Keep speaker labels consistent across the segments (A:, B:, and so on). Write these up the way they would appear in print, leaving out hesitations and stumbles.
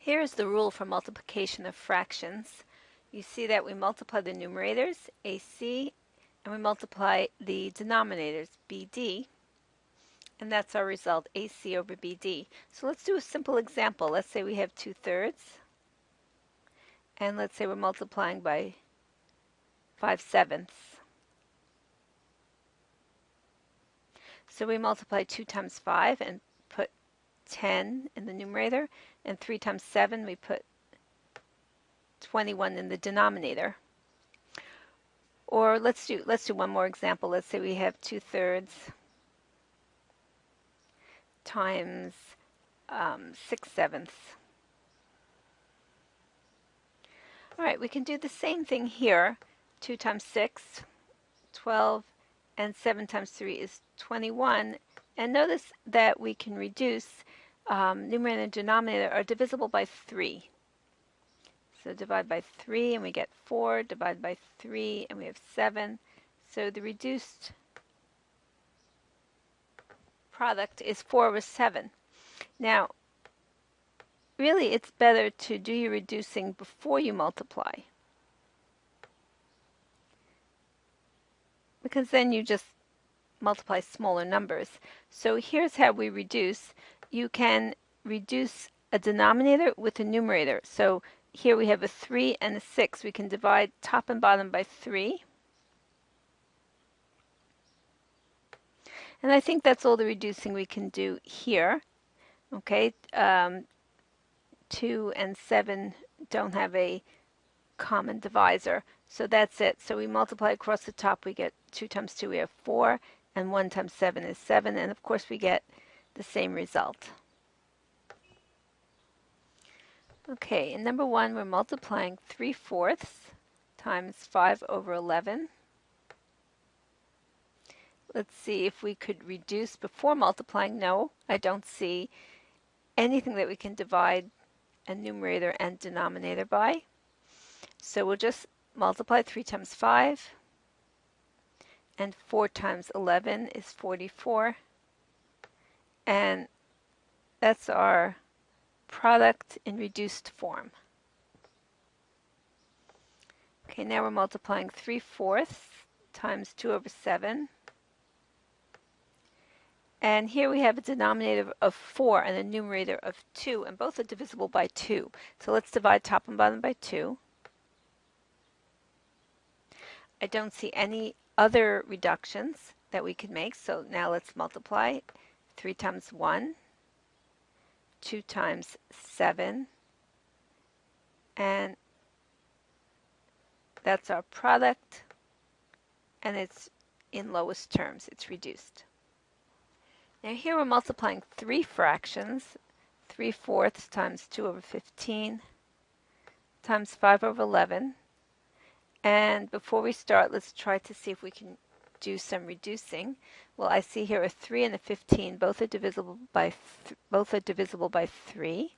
A: Here is the rule for multiplication of fractions. You see that we multiply the numerators, AC, and we multiply the denominators, BD, and that's our result, AC over BD. So let's do a simple example. Let's say we have 2/3, and let's say we're multiplying by 5/7. So we multiply 2 times 5 and put 10 in the numerator, and 3 times 7 we put 21 in the denominator. Or let's do one more example. Let's say we have 2/3 times 6/7. All right, we can do the same thing here. 2 times 6, 12, and 7 times 3 is 21. And notice that we can reduce numerator and denominator are divisible by 3. So divide by 3 and we get 4, divide by 3 and we have 7. So the reduced product is 4 over 7. Now, really it's better to do your reducing before you multiply, because then you just multiply smaller numbers. So here's how we reduce. You can reduce a denominator with a numerator. So here we have a 3 and a 6. We can divide top and bottom by 3. And I think that's all the reducing we can do here. Okay, 2 and 7 don't have a common divisor. So that's it. So we multiply across the top. We get 2 times 2, we have 4. And 1 times 7 is 7. And of course we get the same result. Okay, in number 1, we're multiplying 3/4 times 5 over 11. Let's see if we could reduce before multiplying. No, I don't see anything that we can divide a numerator and denominator by. So we'll just multiply 3 times 5, and 4 times 11 is 44. And that's our product in reduced form. Okay, now we're multiplying 3/4 times 2 over 7. And here we have a denominator of 4 and a numerator of 2, and both are divisible by 2. So let's divide top and bottom by 2. I don't see any other reductions that we could make, so now let's multiply. 3 times 1, 2 times 7, and that's our product, and it's in lowest terms, it's reduced. Now here we're multiplying 3 fractions, 3/4 times 2 over 15 times 5 over 11. And before we start, let's try to see if we can do some reducing. Well, I see here a 3 and a 15, both are divisible by 3.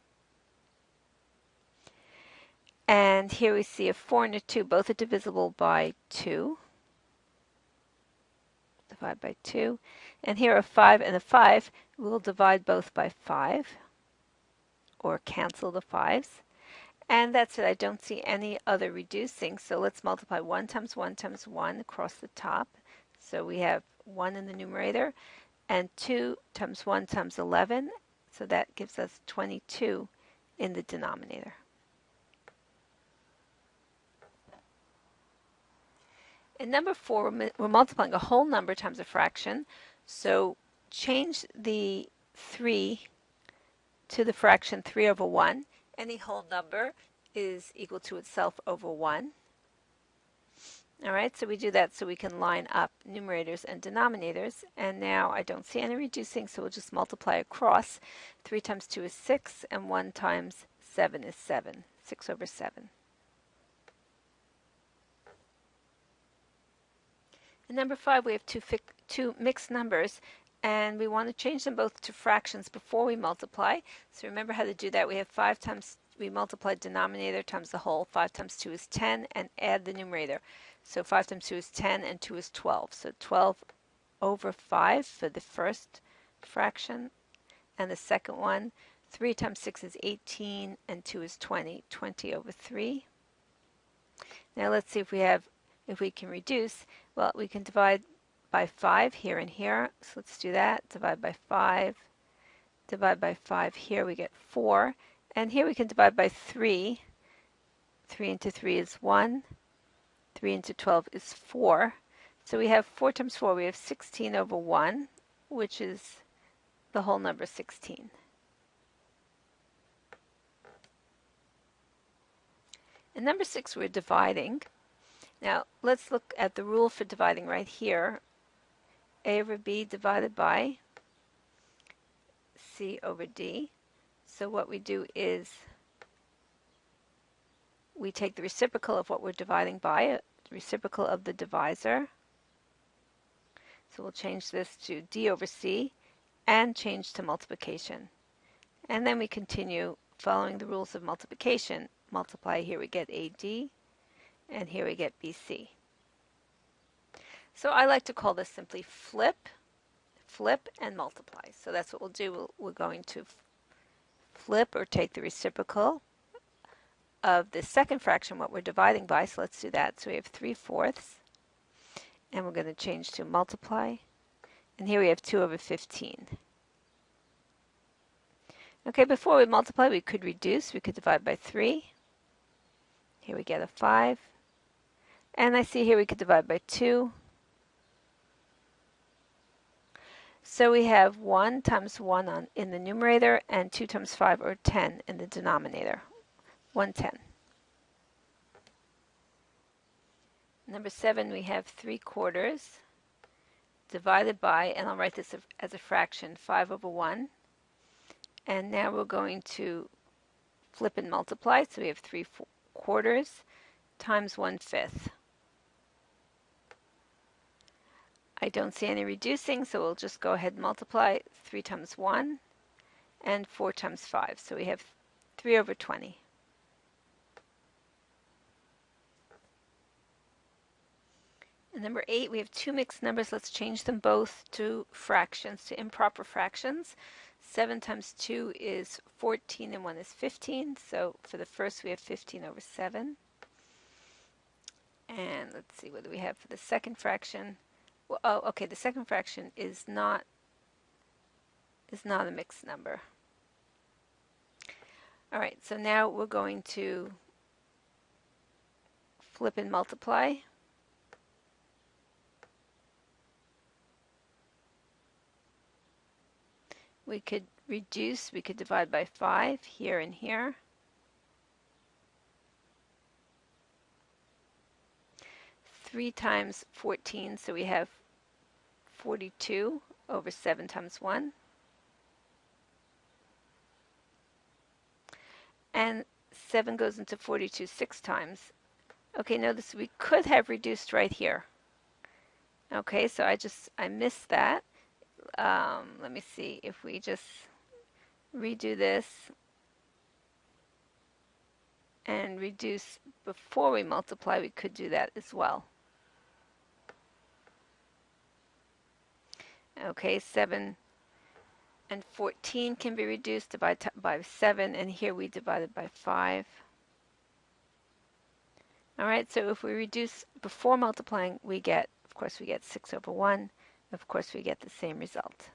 A: And here we see a 4 and a 2, both are divisible by 2. Divide by 2. And here a 5 and a 5, we'll divide both by 5, or cancel the 5s. And that's it. I don't see any other reducing, so let's multiply 1 times 1 times 1 across the top. So we have 1 in the numerator, and 2 times 1 times 11, so that gives us 22 in the denominator. In number 4, we're multiplying a whole number times a fraction. So change the 3 to the fraction 3 over 1. Any whole number is equal to itself over 1. All right, so we do that so we can line up numerators and denominators. And now I don't see any reducing, so we'll just multiply across. 3 times 2 is 6, and 1 times 7 is 7. 6 over 7. In number 5, we have two mixed numbers, and we want to change them both to fractions before we multiply. So remember how to do that. We have 5 times, we multiply denominator times the whole. 5 times 2 is 10, and add the numerator. So 5 times 2 is 10, and 2 is 12. So 12 over 5 for the first fraction, and the second one, 3 times 6 is 18, and 2 is 20. 20 over 3. Now let's see if we can reduce. Well, we can divide by 5 here and here. So let's do that. Divide by 5. Divide by 5 here, we get 4. And here we can divide by 3. 3 into 3 is 1. 3 into 12 is 4. So we have 4 times 4, we have 16 over 1, which is the whole number 16. In number 6, we're dividing. Now, let's look at the rule for dividing right here. A over B divided by C over D. So what we do is we take the reciprocal of what we're dividing by, the reciprocal of the divisor. So we'll change this to D over C and change to multiplication. And then we continue following the rules of multiplication. Multiply, here we get AD, and here we get BC. So I like to call this simply flip, and multiply. So that's what we'll do. We're going to flip or take the reciprocal of the second fraction, what we're dividing by. So let's do that. So we have 3/4, and we're going to change to multiply. And here we have 2 over 15. Okay, before we multiply, we could reduce. We could divide by 3. Here we get a 5. And I see here we could divide by 2. So we have 1 times 1 in the numerator and 2 times 5, or 10, in the denominator. 1/10. Number 7, we have 3/4 divided by, and I'll write this as a fraction, 5 over 1. And now we're going to flip and multiply. So we have 3/4 times 1/5. I don't see any reducing, so we'll just go ahead and multiply. 3 times 1 and 4 times 5. So we have 3 over 20. And number 8, we have 2 mixed numbers. Let's change them both to fractions, to improper fractions. 7 times 2 is 14, and 1 is 15. So for the first, we have 15 over 7. And let's see, what do we have for the second fraction? Well, oh, okay, the second fraction is not a mixed number. All right, so now we're going to flip and multiply. We could reduce, we could divide by 5 here and here. Three times 14, so we have 42 over 7 times 1. And 7 goes into 42 6 times. Okay, notice we could have reduced right here. Okay, so I missed that. Let me see if we just redo this and reduce before we multiply, we could do that as well. Okay, 7 and 14 can be reduced by 7, and here we divided by 5. All right, so if we reduce before multiplying, we get, of course, we get 6 over 1. Of course, we get the same result.